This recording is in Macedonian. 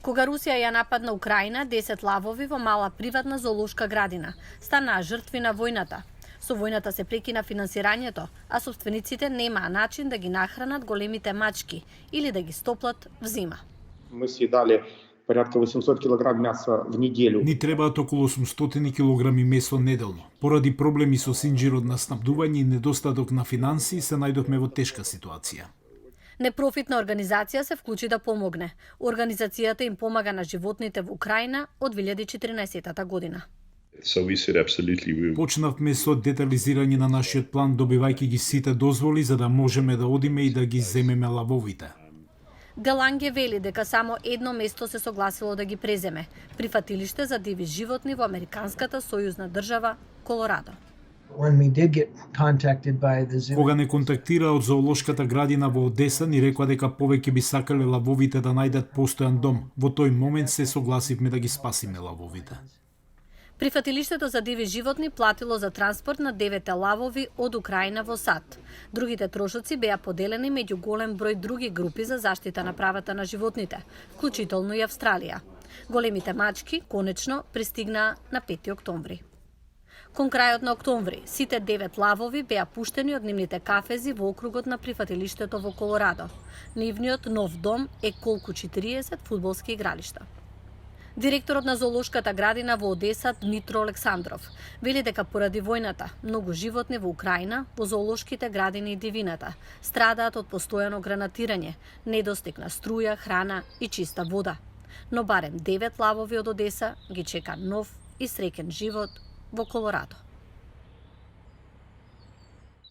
Кога Русија ја нападна Украина, 10 лавови во мала приватна зоолошка градина станаа жртви на војната. Со војната се прекина финансирањето, а собствениците немаа начин да ги нахранат големите мачки или да ги стоплат в зима. Мы съедали порядка 800 кг мяса в неделю. Ни требаат околу 800 кг месо неделно. Поради проблеми со синџирот на снабдување и недостаток на финансии се најдовме во тешка ситуација. Непрофитна организација се вклучи да помогне. Организацијата им помага на животните во Украина од 2014 година. Почнавме со детализирање на нашиот план, добивајќи ги сите дозволи за да можеме да одиме и да ги земеме лавовите. Деланге вели дека само едно место се согласило да ги преземе – прифатилиште за диви животни во американската сојузна држава Колорадо. Кога не контактира од зоолошката градина во Одеса, ни рекоа дека повеќе би сакале лавовите да најдат постојан дом. Во тој момент се согласивме да ги спасиме лавовите. Прифатилиштето за диви животни платило за транспорт на 9 лавови од Украина во САД. Другите трошоци беа поделени меѓу голем број други групи за заштита на правата на животните, вклучително и Австралија. Големите мачки конечно пристигнаа на 5 октомври. Кон крајот на октомври, сите 9 лавови беа пуштени од нивните кафези во округот на прифатилиштето во Колорадо. Нивниот нов дом е колку 40 фудбалски игралишта. Директорот на зоолошката градина во Одеса Дмитро Александров вели дека поради војната многу животни во Украина, во зоолошките градини и дивината страдаат од постојано гранатирање, недостиг на струја, храна и чиста вода. Но барем 9 лавови од Одеса ги чека нов и среќен живот во Колорадо.